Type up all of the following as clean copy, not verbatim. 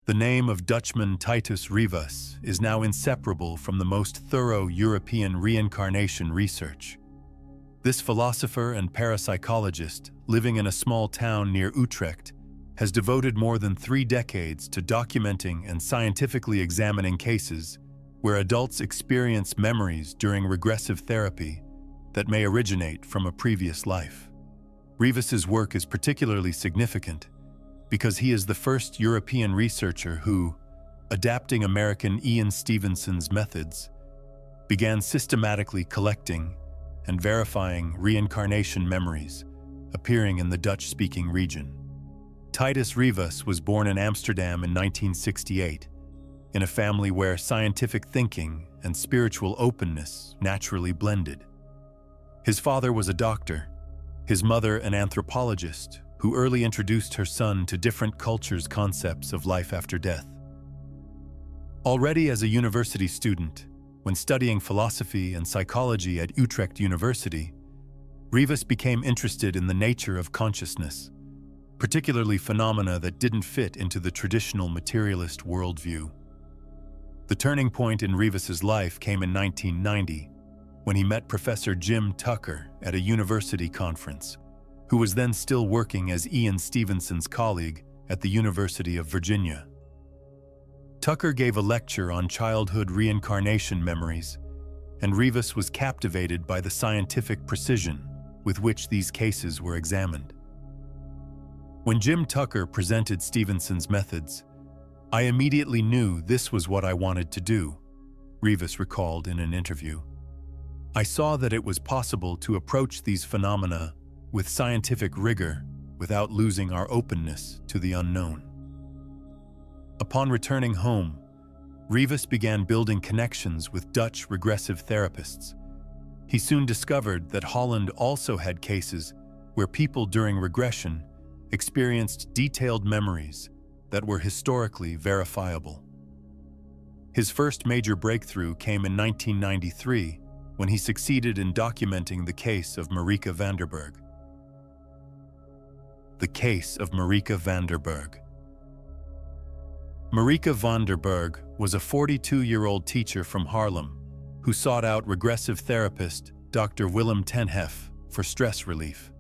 The name of Dutchman Titus Rivas is now inseparable from the most thorough European reincarnation research. This philosopher and parapsychologist, living in a small town near Utrecht, has devoted more than 3 decades to documenting and scientifically examining cases where adults experience memories during regressive therapy that may originate from a previous life. Rivas's work is particularly significant because he is the first European researcher who, adapting American Ian Stevenson's methods, began systematically collecting and verifying reincarnation memories appearing in the Dutch-speaking region. Titus Rivas was born in Amsterdam in 1968, in a family where scientific thinking and spiritual openness naturally blended. His father was a doctor, his mother an anthropologist, who early introduced her son to different cultures' concepts of life after death. Already as a university student, when studying philosophy and psychology at Utrecht University, Rivas became interested in the nature of consciousness, particularly phenomena that didn't fit into the traditional materialist worldview. The turning point in Rivas's life came in 1990, when he met Professor Jim Tucker at a university conference, who was then still working as Ian Stevenson's colleague at the University of Virginia. Tucker gave a lecture on childhood reincarnation memories, and Rivas was captivated by the scientific precision with which these cases were examined. When Jim Tucker presented Stevenson's methods, I immediately knew this was what I wanted to do, Rivas recalled in an interview. I saw that it was possible to approach these phenomena with scientific rigor without losing our openness to the unknown. Upon returning home, Rivas began building connections with Dutch regressive therapists. He soon discovered that Holland also had cases where people during regression experienced detailed memories that were historically verifiable. His first major breakthrough came in 1993 when he succeeded in documenting the case of Marieke van der Berg. The case of Marieke van der Berg. Marieke van der Berg was a 42-year-old teacher from Haarlem who sought out regressive therapist Dr. Willem ten Hef for stress relief.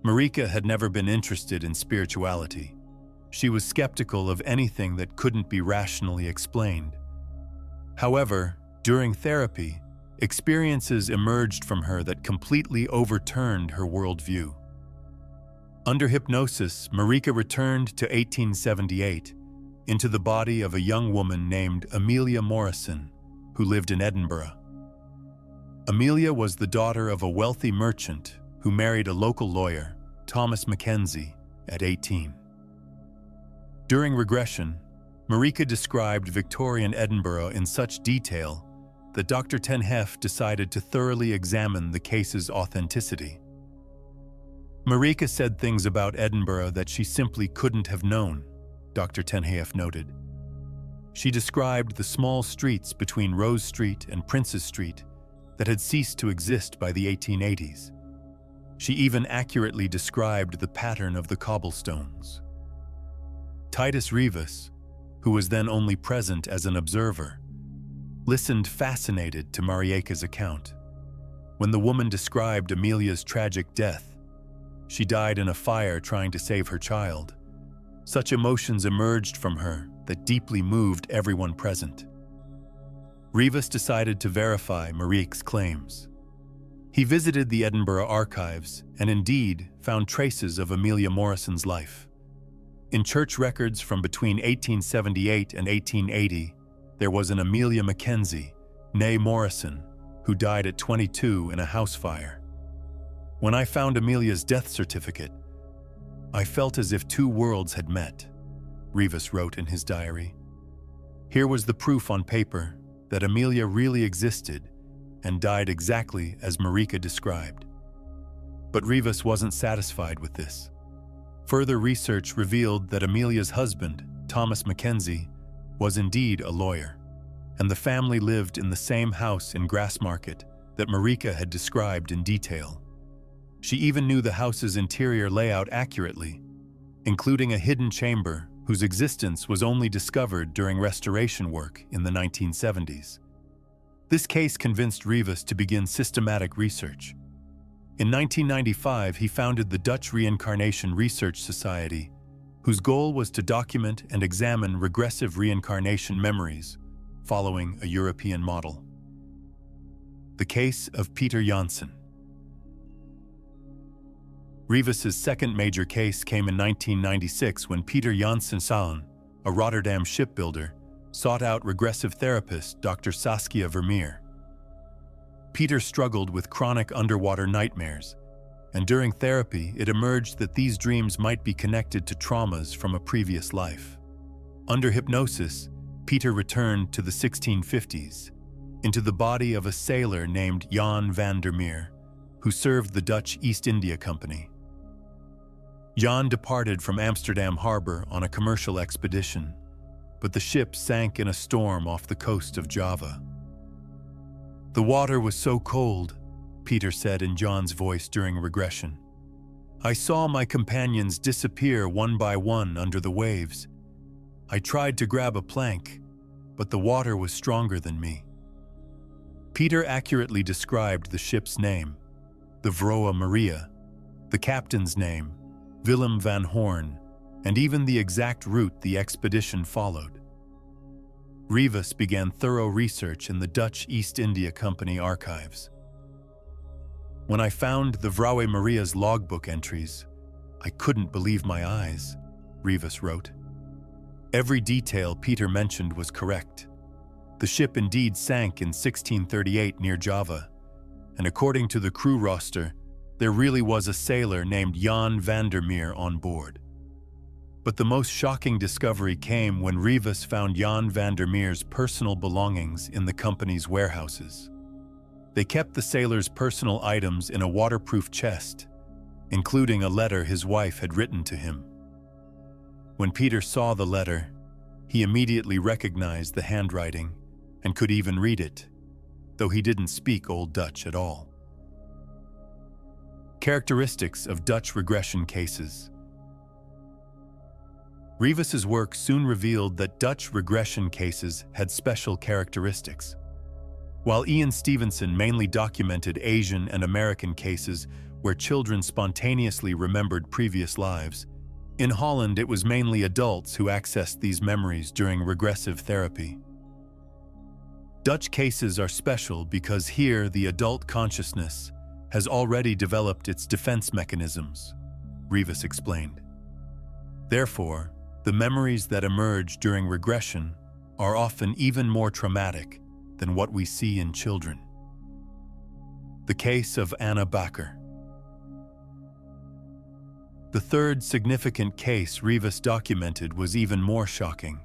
Marieke had never been interested in spirituality. She was skeptical of anything that couldn't be rationally explained. However, during therapy, experiences emerged from her that completely overturned her worldview. Under hypnosis, Marieke returned to 1878 into the body of a young woman named Amelia Morrison, who lived in Edinburgh. Amelia was the daughter of a wealthy merchant who married a local lawyer, Thomas Mackenzie, at 18. During regression, Marieke described Victorian Edinburgh in such detail that Dr. ten Hef decided to thoroughly examine the case's authenticity. Marieke said things about Edinburgh that she simply couldn't have known, Dr. ten Hef noted. She described the small streets between Rose Street and Princes Street that had ceased to exist by the 1880s. She even accurately described the pattern of the cobblestones. Titus Rivas, who was then only present as an observer, listened fascinated to Marieke's account. When the woman described Amelia's tragic death, she died in a fire trying to save her child. Such emotions emerged from her that deeply moved everyone present. Rivas decided to verify Marieke's claims. He visited the Edinburgh archives and indeed found traces of Amelia Morrison's life. In church records from between 1878 and 1880, there was an Amelia Mackenzie, née Morrison, who died at 22 in a house fire. When I found Amelia's death certificate, I felt as if 2 worlds had met, Rivas wrote in his diary. Here was the proof on paper that Amelia really existed and died exactly as Marieke described. But Rivas wasn't satisfied with this. Further research revealed that Amelia's husband, Thomas Mackenzie, was indeed a lawyer, and the family lived in the same house in Grassmarket that Marieke had described in detail. She even knew the house's interior layout accurately, including a hidden chamber whose existence was only discovered during restoration work in the 1970s. This case convinced Rivas to begin systematic research. In 1995, he founded the Dutch Reincarnation Research Society, whose goal was to document and examine regressive reincarnation memories, following a European model. The case of Peter Janssen. Rivas's second major case came in 1996 when Peter Janssen, a Rotterdam shipbuilder, sought out regressive therapist Dr. Saskia Vermeer. Peter struggled with chronic underwater nightmares, and during therapy it emerged that these dreams might be connected to traumas from a previous life. Under hypnosis, Peter returned to the 1650s, into the body of a sailor named Jan van der Meer, who served the Dutch East India Company. Jan departed from Amsterdam harbor on a commercial expedition, but the ship sank in a storm off the coast of Java. "The water was so cold," Peter said in Jan's voice during regression. "I saw my companions disappear one by one under the waves. I tried to grab a plank, but the water was stronger than me." Peter accurately described the ship's name, the Vroa Maria, the captain's name, Willem van Horn, and even the exact route the expedition followed. Rivas began thorough research in the Dutch East India Company archives. "When I found the Vroa Maria's logbook entries, I couldn't believe my eyes," Rivas wrote. Every detail Peter mentioned was correct. The ship indeed sank in 1638 near Java, and according to the crew roster, there really was a sailor named Jan van der Meer on board. But the most shocking discovery came when Rivas found Jan van der Meer's personal belongings in the company's warehouses. They kept the sailor's personal items in a waterproof chest, including a letter his wife had written to him. When Peter saw the letter, he immediately recognized the handwriting and could even read it, though he didn't speak Old Dutch at all. Characteristics of Dutch regression cases. Rivas's work soon revealed that Dutch regression cases had special characteristics. While Ian Stevenson mainly documented Asian and American cases where children spontaneously remembered previous lives, in Holland it was mainly adults who accessed these memories during regressive therapy. Dutch cases are special because here the adult consciousness has already developed its defense mechanisms, Rivas explained. Therefore, the memories that emerge during regression are often even more traumatic than what we see in children. The case of Anna Bakker. The third significant case Rivas documented was even more shocking.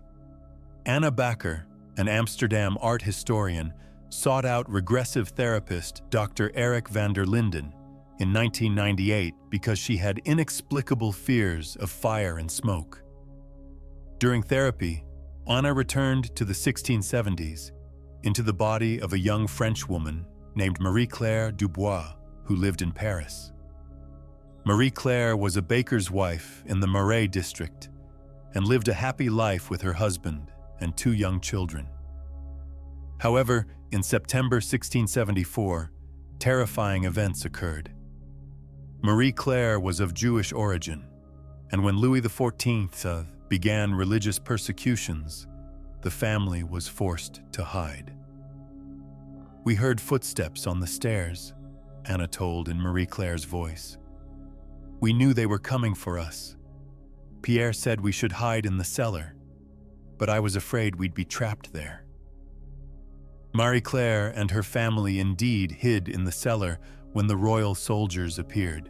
Anna Bakker, an Amsterdam art historian, sought out regressive therapist Dr. Erik van der Linden in 1998 because she had inexplicable fears of fire and smoke. During therapy, Anna returned to the 1670s, into the body of a young French woman named Marie-Claire Dubois, who lived in Paris. Marie-Claire was a baker's wife in the Marais district and lived a happy life with her husband and 2 young children. However, in September 1674, terrifying events occurred. Marie-Claire was of Jewish origin, and when Louis XIV began religious persecutions, the family was forced to hide. "We heard footsteps on the stairs," Anna told in Marie-Claire's voice. "We knew they were coming for us. Pierre said we should hide in the cellar, but I was afraid we'd be trapped there." Marie-Claire and her family indeed hid in the cellar when the royal soldiers appeared.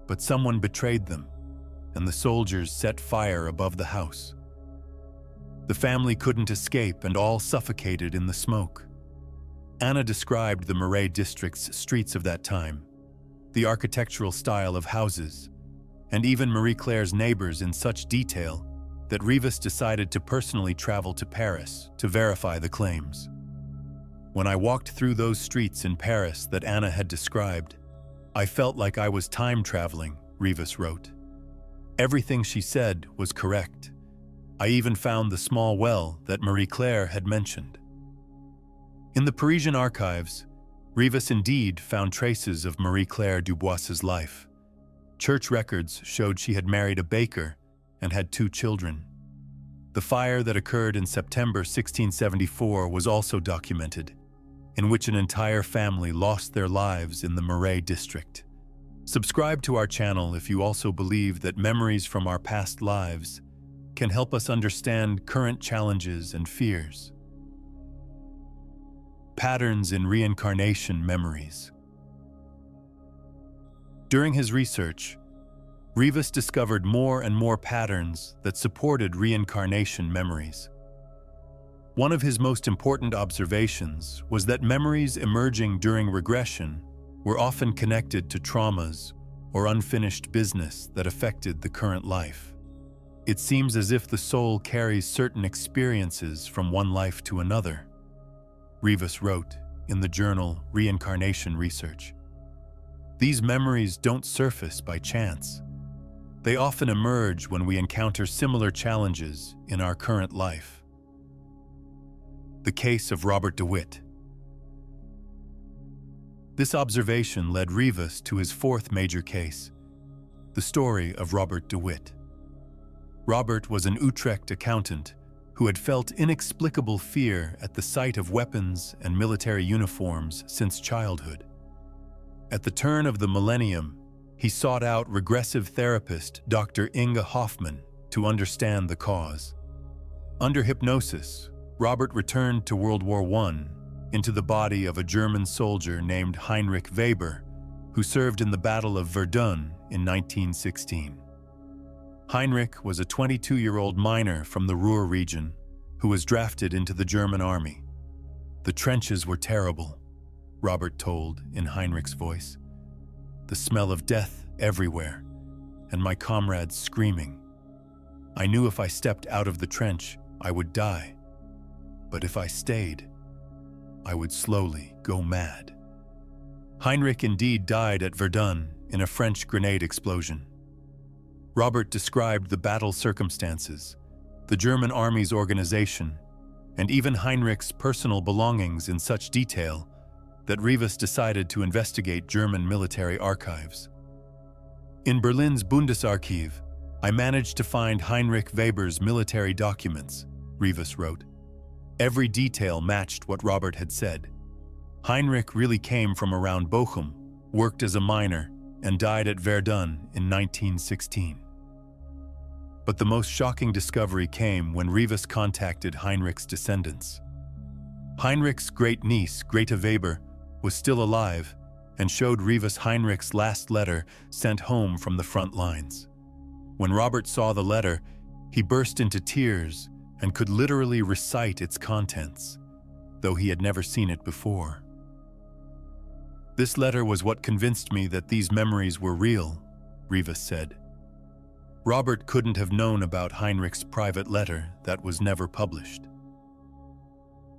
But someone betrayed them, and the soldiers set fire above the house. The family couldn't escape and all suffocated in the smoke. Anna described the Marais district's streets of that time, the architectural style of houses, and even Marie-Claire's neighbors in such detail that Rivas decided to personally travel to Paris to verify the claims. "When I walked through those streets in Paris that Anna had described, I felt like I was time traveling," Rivas wrote. Everything she said was correct, I even found the small well that Marie-Claire had mentioned. In the Parisian archives, Rivas indeed found traces of Marie-Claire Dubois's life. Church records showed she had married a baker and had 2 children. The fire that occurred in September 1674 was also documented, in which an entire family lost their lives in the Marais district. Subscribe to our channel if you also believe that memories from our past lives can help us understand current challenges and fears. Patterns in reincarnation memories. During his research, Rivas discovered more and more patterns that supported reincarnation memories. One of his most important observations was that memories emerging during regression were often connected to traumas or unfinished business that affected the current life. It seems as if the soul carries certain experiences from one life to another, Rivas wrote in the journal Reincarnation Research. These memories don't surface by chance. They often emerge when we encounter similar challenges in our current life. The case of Robert DeWitt. This observation led Rivas to his 4th major case, the story of Robert DeWitt. Robert was an Utrecht accountant who had felt inexplicable fear at the sight of weapons and military uniforms since childhood. At the turn of the millennium, he sought out regressive therapist Dr. Inge Hoffmann to understand the cause. Under hypnosis, Robert returned to World War I into the body of a German soldier named Heinrich Weber, who served in the Battle of Verdun in 1916. Heinrich was a 22-year-old miner from the Ruhr region who was drafted into the German army. The trenches were terrible, Robert told in Heinrich's voice. The smell of death everywhere, and my comrades screaming. I knew if I stepped out of the trench, I would die. But if I stayed, I would slowly go mad. Heinrich indeed died at Verdun in a French grenade explosion. Robert described the battle circumstances, the German army's organization, and even Heinrich's personal belongings in such detail that Rivas decided to investigate German military archives. In Berlin's Bundesarchiv, I managed to find Heinrich Weber's military documents, Rivas wrote. Every detail matched what Robert had said. Heinrich really came from around Bochum, worked as a miner, and died at Verdun in 1916. But the most shocking discovery came when Rivas contacted Heinrich's descendants. Heinrich's great-niece, Greta Weber, was still alive and showed Rivas Heinrich's last letter sent home from the front lines. When Robert saw the letter, he burst into tears and could literally recite its contents, though he had never seen it before. This letter was what convinced me that these memories were real, Rivas said. Robert couldn't have known about Heinrich's private letter that was never published.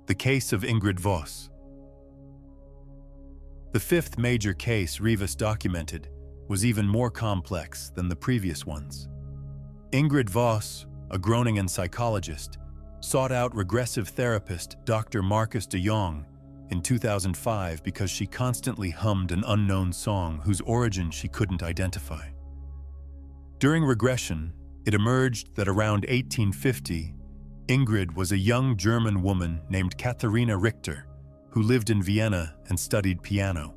The case of Ingrid Voss. The 5th major case Rivas documented was even more complex than the previous ones. Ingrid Voss, a Groningen psychologist, sought out regressive therapist Dr. Marcus de Jong in 2005 because she constantly hummed an unknown song whose origin she couldn't identify. During regression, it emerged that around 1850, Ingrid was a young German woman named Katharina Richter, who lived in Vienna and studied piano.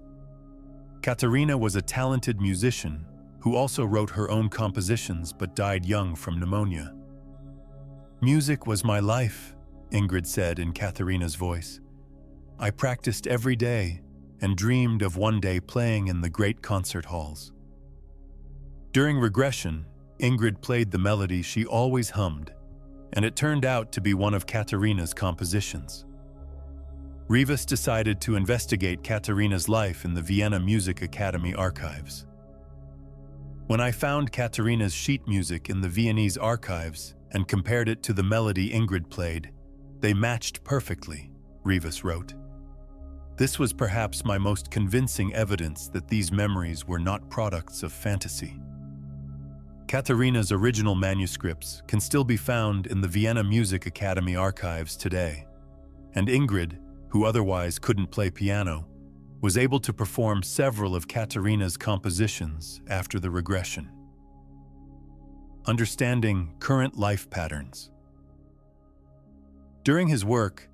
Katharina was a talented musician who also wrote her own compositions but died young from pneumonia. Music was my life, Ingrid said in Katharina's voice. I practiced every day and dreamed of one day playing in the great concert halls. During regression, Ingrid played the melody she always hummed, and it turned out to be one of Katharina's compositions. Rivas decided to investigate Katharina's life in the Vienna Music Academy archives. When I found Katharina's sheet music in the Viennese archives and compared it to the melody Ingrid played, they matched perfectly, Rivas wrote. This was perhaps my most convincing evidence that these memories were not products of fantasy. Katharina's original manuscripts can still be found in the Vienna Music Academy archives today, and Ingrid, who otherwise couldn't play piano, was able to perform several of Katharina's compositions after the regression. Understanding current life patterns. During his work,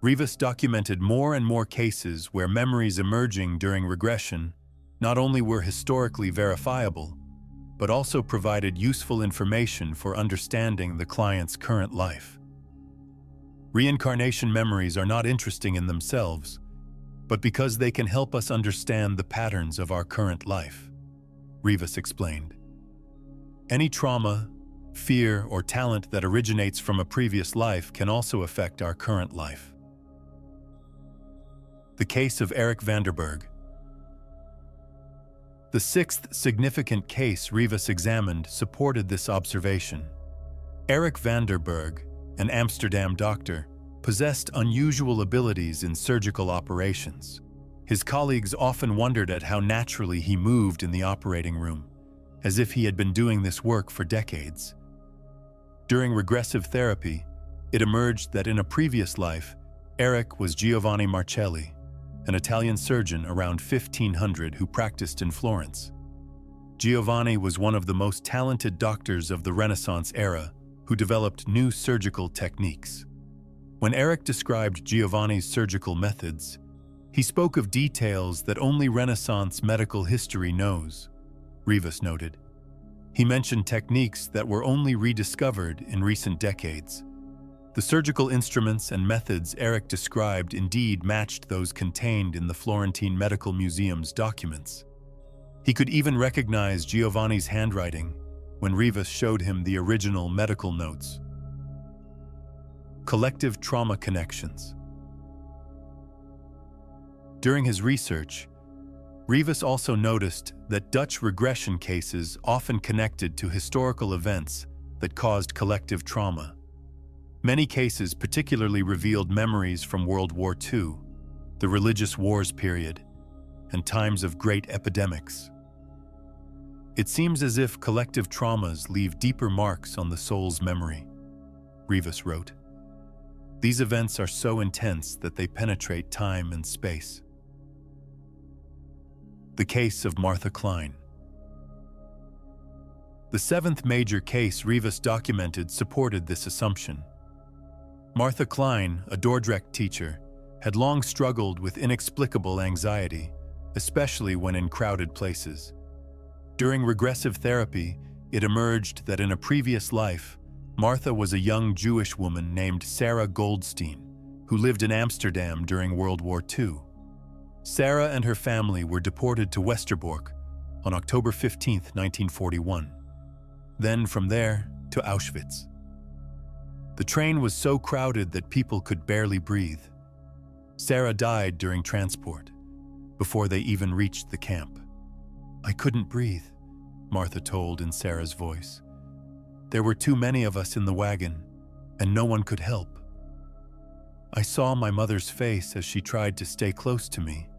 Rivas documented more and more cases where memories emerging during regression not only were historically verifiable, but also provided useful information for understanding the client's current life. Reincarnation memories are not interesting in themselves, but because they can help us understand the patterns of our current life, Rivas explained. Any trauma, fear, or talent that originates from a previous life can also affect our current life. The case of Eric van der Berg. The sixth significant case Rivas examined supported this observation. Eric van der Berg, an Amsterdam doctor, possessed unusual abilities in surgical operations. His colleagues often wondered at how naturally he moved in the operating room, as if he had been doing this work for decades. During regressive therapy, it emerged that in a previous life, Eric was Giovanni Marcelli, an Italian surgeon around 1500 who practiced in Florence. Giovanni was one of the most talented doctors of the Renaissance era who developed new surgical techniques. When Eric described Giovanni's surgical methods, he spoke of details that only Renaissance medical history knows, Rivas noted. He mentioned techniques that were only rediscovered in recent decades. The surgical instruments and methods Eric described indeed matched those contained in the Florentine Medical Museum's documents. He could even recognize Giovanni's handwriting when Rivas showed him the original medical notes. Collective trauma connections. During his research, Rivas also noticed that Dutch regression cases often connected to historical events that caused collective trauma. Many cases particularly revealed memories from World War II, the religious wars period, and times of great epidemics. It seems as if collective traumas leave deeper marks on the soul's memory, Rivas wrote. These events are so intense that they penetrate time and space. The case of Martha Klein. The seventh major case Rivas documented supported this assumption. Martha Klein, a Dordrecht teacher, had long struggled with inexplicable anxiety, especially when in crowded places. During regressive therapy, it emerged that in a previous life, Martha was a young Jewish woman named Sarah Goldstein, who lived in Amsterdam during World War II. Sarah and her family were deported to Westerbork on October 15, 1941. Then from there to Auschwitz. The train was so crowded that people could barely breathe. Sarah died during transport, before they even reached the camp. "I couldn't breathe," Martha told in Sarah's voice. "There were too many of us in the wagon, and no one could help. I saw my mother's face as she tried to stay close to me,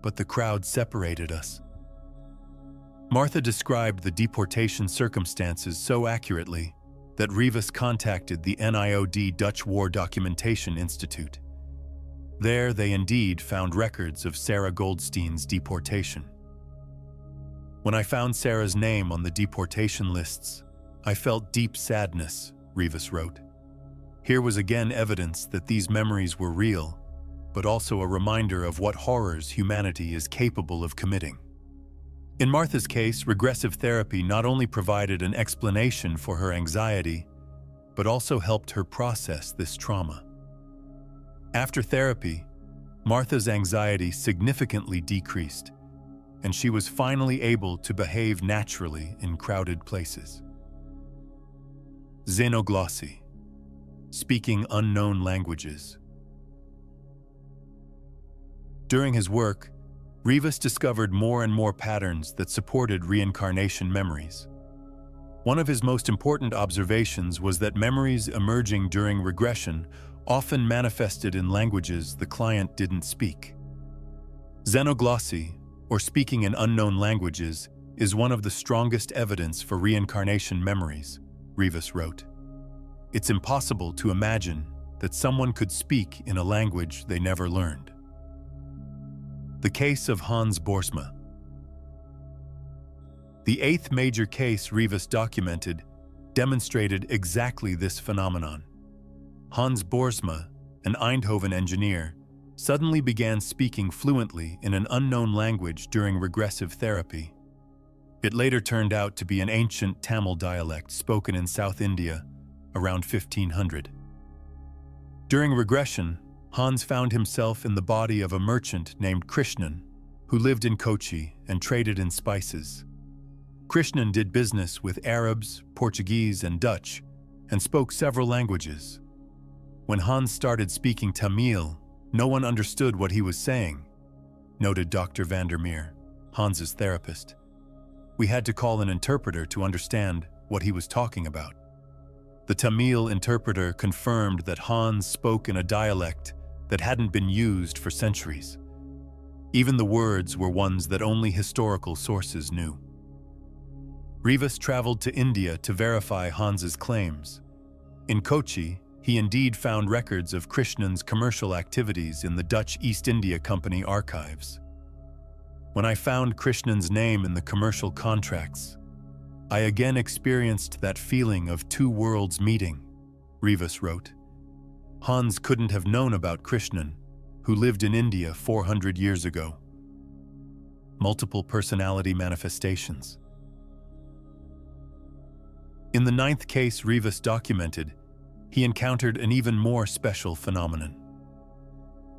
but the crowd separated us." Martha described the deportation circumstances so accurately that Rivas contacted the NIOD Dutch War Documentation Institute. There they indeed found records of Sarah Goldstein's deportation. "When I found Sarah's name on the deportation lists, I felt deep sadness," Rivas wrote. Here was again evidence that these memories were real, but also a reminder of what horrors humanity is capable of committing. In Martha's case, regressive therapy not only provided an explanation for her anxiety, but also helped her process this trauma. After therapy, Martha's anxiety significantly decreased, and she was finally able to behave naturally in crowded places. Xenoglossy, speaking unknown languages. During his work, Rivas discovered more and more patterns that supported reincarnation memories. One of his most important observations was that memories emerging during regression often manifested in languages the client didn't speak. Xenoglossy, or speaking in unknown languages, is one of the strongest evidence for reincarnation memories, Rivas wrote. It's impossible to imagine that someone could speak in a language they never learned. The case of Hans Boersma. The eighth major case Rivas documented demonstrated exactly this phenomenon. Hans Boersma, an Eindhoven engineer, suddenly began speaking fluently in an unknown language during regressive therapy. It later turned out to be an ancient Tamil dialect spoken in South India around 1500. During regression, Hans found himself in the body of a merchant named Krishnan, who lived in Kochi and traded in spices. Krishnan did business with Arabs, Portuguese, and Dutch, and spoke several languages. When Hans started speaking Tamil, no one understood what he was saying, noted Dr. Vandermeer, Hans's therapist. We had to call an interpreter to understand what he was talking about. The Tamil interpreter confirmed that Hans spoke in a dialect that hadn't been used for centuries. Even the words were ones that only historical sources knew. Rivas traveled to India to verify Hans's claims. In Kochi, he indeed found records of Krishnan's commercial activities in the Dutch East India Company archives. When I found Krishnan's name in the commercial contracts, I again experienced that feeling of two worlds meeting, Rivas wrote. Hans couldn't have known about Krishnan, who lived in India 400 years ago. Multiple personality manifestations. In the ninth case Rivas documented, he encountered an even more special phenomenon.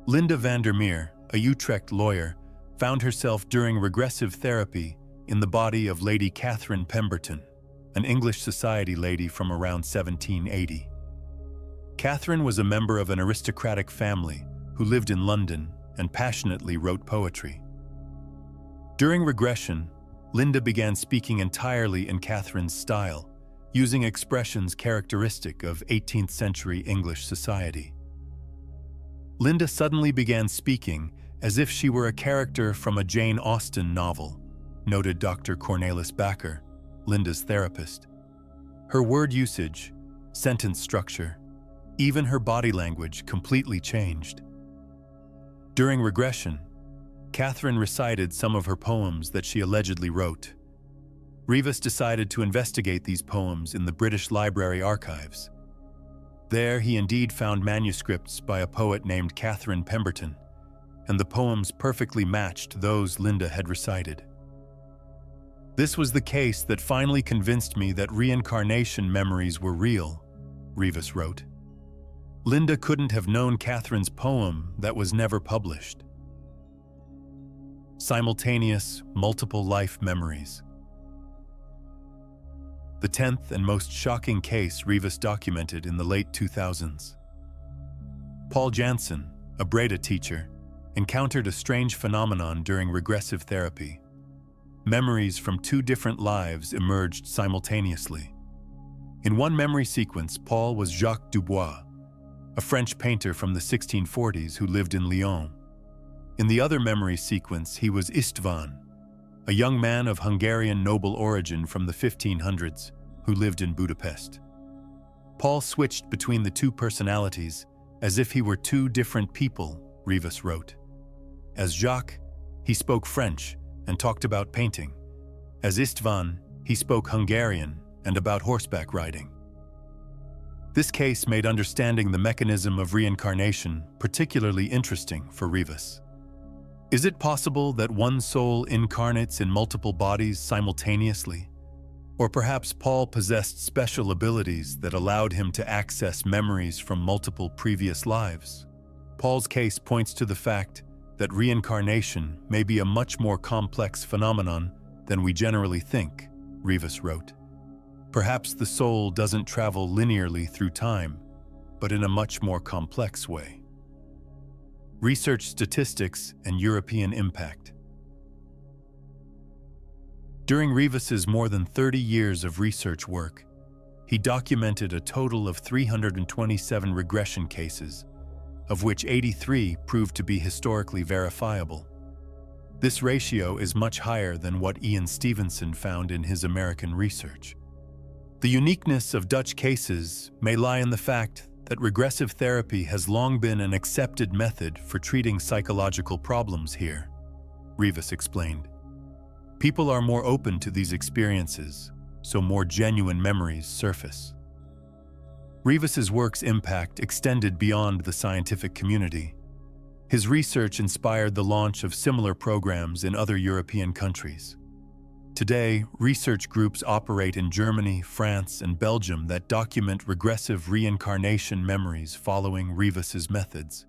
Linda Vandermeer, a Utrecht lawyer, found herself during regressive therapy in the body of Lady Catherine Pemberton, an English society lady from around 1780. Catherine was a member of an aristocratic family who lived in London and passionately wrote poetry. During regression, Linda began speaking entirely in Catherine's style, using expressions characteristic of 18th century English society. Linda suddenly began speaking as if she were a character from a Jane Austen novel, noted Dr. Cornelis Bakker, Linda's therapist. Her word usage, sentence structure, even her body language completely changed. During regression, Catherine recited some of her poems that she allegedly wrote. Rivas decided to investigate these poems in the British Library archives. There he indeed found manuscripts by a poet named Catherine Pemberton, and the poems perfectly matched those Linda had recited. This was the case that finally convinced me that reincarnation memories were real, Rivas wrote. Linda couldn't have known Catherine's poem that was never published. Simultaneous, multiple life memories. The 10th and most shocking case Rivas documented in the late 2000s. Paul Janssen, a Breda teacher, encountered a strange phenomenon during regressive therapy. Memories from two different lives emerged simultaneously. In one memory sequence, Paul was Jacques Dubois, a French painter from the 1640s who lived in Lyon. In the other memory sequence, he was Istvan, a young man of Hungarian noble origin from the 1500s who lived in Budapest. Paul switched between the two personalities as if he were two different people, Rivas wrote. As Jacques, he spoke French and talked about painting. As Istvan, he spoke Hungarian and about horseback riding. This case made understanding the mechanism of reincarnation particularly interesting for Rivas. Is it possible that one soul incarnates in multiple bodies simultaneously? Or perhaps Paul possessed special abilities that allowed him to access memories from multiple previous lives? Paul's case points to the fact that reincarnation may be a much more complex phenomenon than we generally think, Rivas wrote. Perhaps the soul doesn't travel linearly through time, but in a much more complex way. Research statistics and European impact. During Rivas's more than 30 years of research work, he documented a total of 327 regression cases, of which 83 proved to be historically verifiable. This ratio is much higher than what Ian Stevenson found in his American research. The uniqueness of Dutch cases may lie in the fact that regressive therapy has long been an accepted method for treating psychological problems here, Rivas explained. People are more open to these experiences, so more genuine memories surface. Rivas's work's impact extended beyond the scientific community. His research inspired the launch of similar programs in other European countries. Today, research groups operate in Germany, France, and Belgium that document regressive reincarnation memories following Rivas's methods.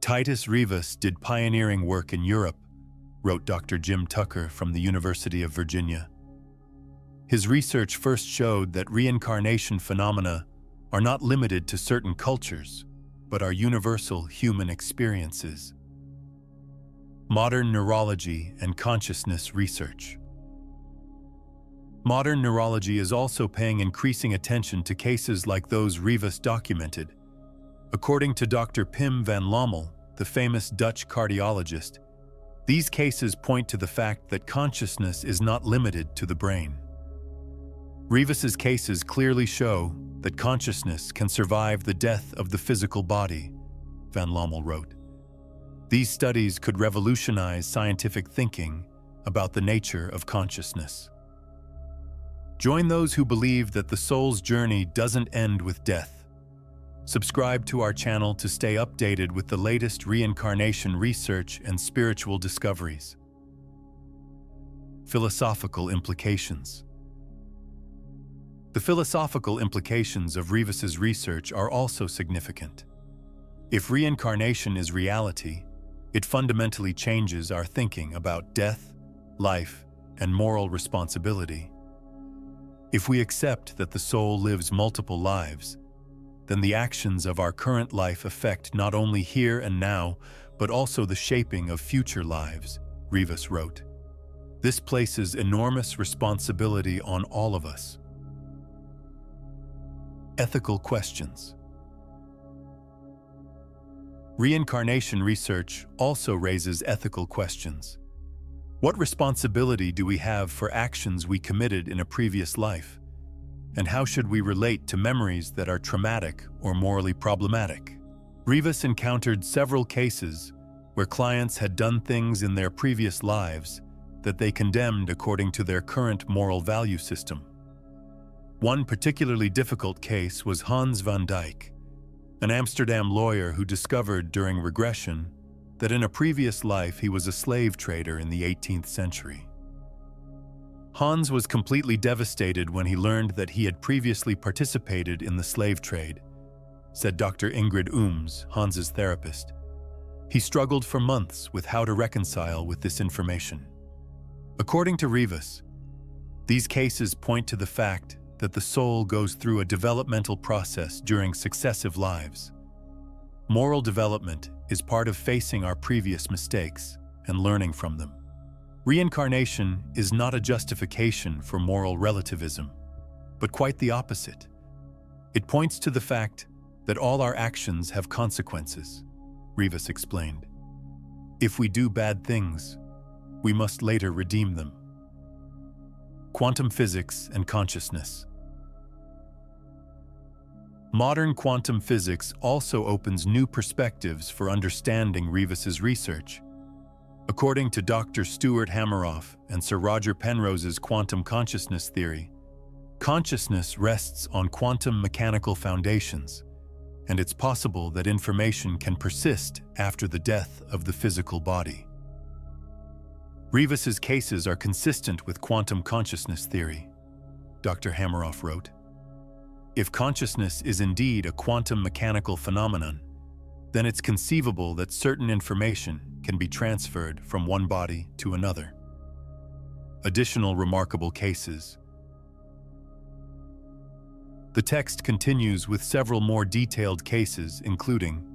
Titus Rivas did pioneering work in Europe, wrote Dr. Jim Tucker from the University of Virginia. His research first showed that reincarnation phenomena are not limited to certain cultures, but are universal human experiences. Modern neurology and consciousness research. Modern neurology is also paying increasing attention to cases like those Rivas documented. According to Dr. Pim van Lommel, the famous Dutch cardiologist, these cases point to the fact that consciousness is not limited to the brain. Rivas's cases clearly show that consciousness can survive the death of the physical body, van Lommel wrote. These studies could revolutionize scientific thinking about the nature of consciousness. Join those who believe that the soul's journey doesn't end with death. Subscribe to our channel to stay updated with the latest reincarnation research and spiritual discoveries. Philosophical implications. The philosophical implications of Rivas's research are also significant. If reincarnation is reality, it fundamentally changes our thinking about death, life, and moral responsibility. If we accept that the soul lives multiple lives, then the actions of our current life affect not only here and now, but also the shaping of future lives, Rivas wrote. This places enormous responsibility on all of us. Ethical questions. Reincarnation research also raises ethical questions. What responsibility do we have for actions we committed in a previous life? And how should we relate to memories that are traumatic or morally problematic? Rivas encountered several cases where clients had done things in their previous lives that they condemned according to their current moral value system. One particularly difficult case was Hans van Dyck, an Amsterdam lawyer who discovered during regression that in a previous life he was a slave trader in the 18th century. Hans was completely devastated when he learned that he had previously participated in the slave trade, said Dr. Ingrid Ooms, Hans's therapist. He struggled for months with how to reconcile with this information. According to Rivas, these cases point to the fact that the soul goes through a developmental process during successive lives. Moral development is part of facing our previous mistakes and learning from them. Reincarnation is not a justification for moral relativism, but quite the opposite. It points to the fact that all our actions have consequences, Rivas explained. If we do bad things, we must later redeem them. Quantum physics and consciousness. Modern quantum physics also opens new perspectives for understanding Rivas's research. According to Dr. Stuart Hameroff and Sir Roger Penrose's quantum consciousness theory, consciousness rests on quantum mechanical foundations, and it's possible that information can persist after the death of the physical body. Rivas's cases are consistent with quantum consciousness theory, Dr. Hameroff wrote. If consciousness is indeed a quantum mechanical phenomenon, then it's conceivable that certain information can be transferred from one body to another. Additional remarkable cases. The text continues with several more detailed cases, including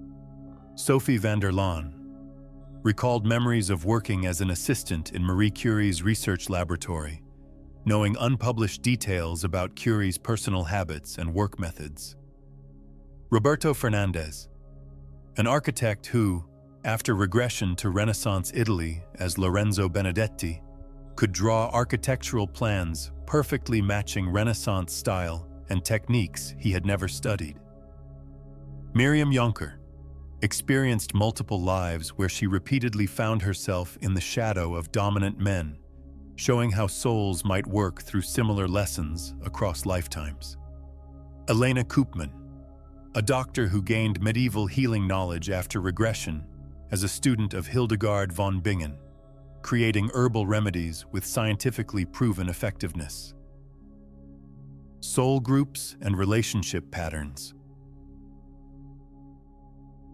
Sophie van der Laan recalled memories of working as an assistant in Marie Curie's research laboratory, knowing unpublished details about Curie's personal habits and work methods. Roberto Fernandez, an architect who, after regression to Renaissance Italy as Lorenzo Benedetti, could draw architectural plans perfectly matching Renaissance style and techniques he had never studied. Miriam Jonker experienced multiple lives where she repeatedly found herself in the shadow of dominant men, showing how souls might work through similar lessons across lifetimes. Elena Koopman, a doctor who gained medieval healing knowledge after regression as a student of Hildegard von Bingen, creating herbal remedies with scientifically proven effectiveness. Soul groups and relationship patterns.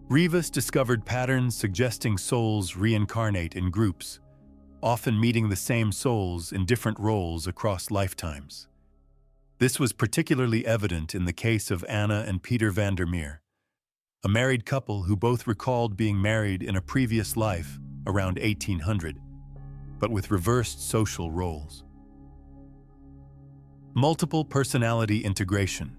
Rivas discovered patterns suggesting souls reincarnate in groups, often meeting the same souls in different roles across lifetimes. This was particularly evident in the case of Anna and Peter van der Meer, a married couple who both recalled being married in a previous life around 1800, but with reversed social roles. Multiple personality integration.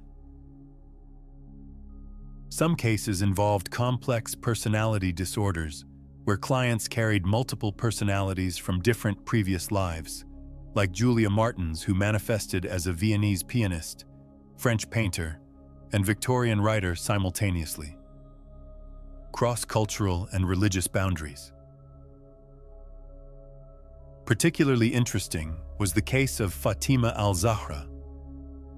Some cases involved complex personality disorders, where clients carried multiple personalities from different previous lives, like Julia Martins, who manifested as a Viennese pianist, French painter, and Victorian writer simultaneously. Cross-cultural and religious boundaries. Particularly interesting was the case of Fatima al-Zahra,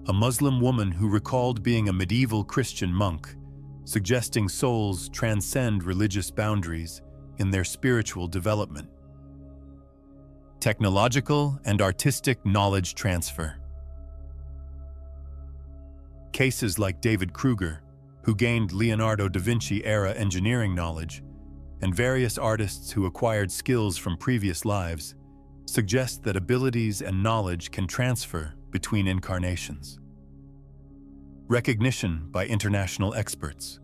a Muslim woman who recalled being a medieval Christian monk, suggesting souls transcend religious boundaries in their spiritual development. Technological and artistic knowledge transfer. Cases like David Kruger, who gained Leonardo da Vinci-era engineering knowledge, and various artists who acquired skills from previous lives, suggest that abilities and knowledge can transfer between incarnations. Recognition by international experts.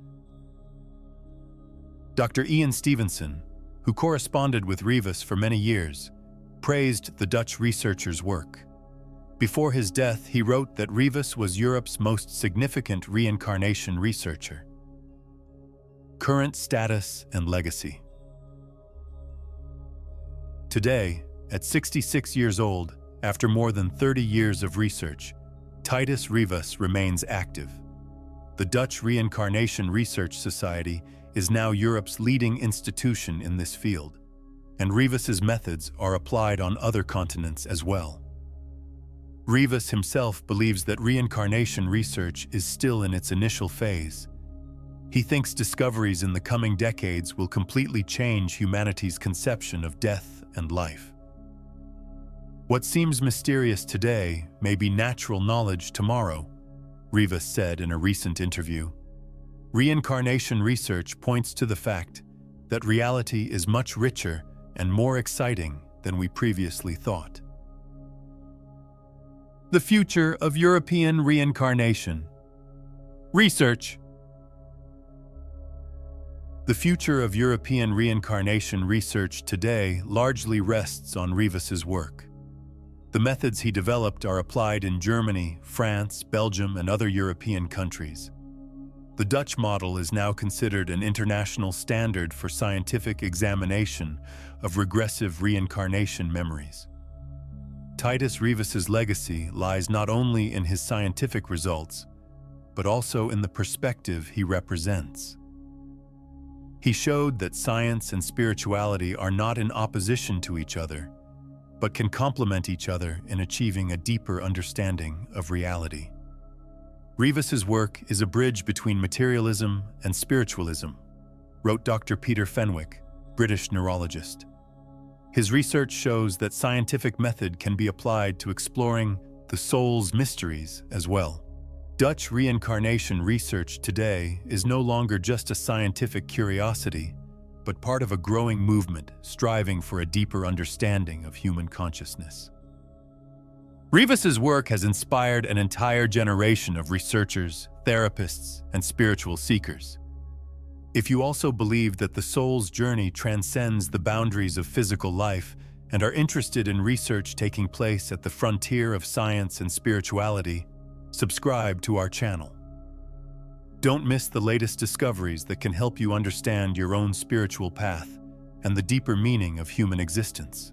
Dr. Ian Stevenson, who corresponded with Rivas for many years, praised the Dutch researcher's work. Before his death, he wrote that Rivas was Europe's most significant reincarnation researcher. Current status and legacy. Today, at 66 years old, after more than 30 years of research, Titus Rivas remains active. The Dutch Reincarnation Research Society is now Europe's leading institution in this field, and Rivas's methods are applied on other continents as well. Rivas himself believes that reincarnation research is still in its initial phase. He thinks discoveries in the coming decades will completely change humanity's conception of death and life. What seems mysterious today may be natural knowledge tomorrow, Rivas said in a recent interview. Reincarnation research points to the fact that reality is much richer and more exciting than we previously thought. The future of European reincarnation. Research. The future of European reincarnation research today largely rests on Rivas's work. The methods he developed are applied in Germany, France, Belgium, and other European countries. The Dutch model is now considered an international standard for scientific examination of regressive reincarnation memories. Titus Rivas's legacy lies not only in his scientific results, but also in the perspective he represents. He showed that science and spirituality are not in opposition to each other, but can complement each other in achieving a deeper understanding of reality. Rivas's work is a bridge between materialism and spiritualism, wrote Dr. Peter Fenwick, British neurologist. His research shows that scientific method can be applied to exploring the soul's mysteries as well. Dutch reincarnation research today is no longer just a scientific curiosity, but part of a growing movement striving for a deeper understanding of human consciousness. Rivas's work has inspired an entire generation of researchers, therapists, and spiritual seekers. If you also believe that the soul's journey transcends the boundaries of physical life and are interested in research taking place at the frontier of science and spirituality, subscribe to our channel. Don't miss the latest discoveries that can help you understand your own spiritual path and the deeper meaning of human existence.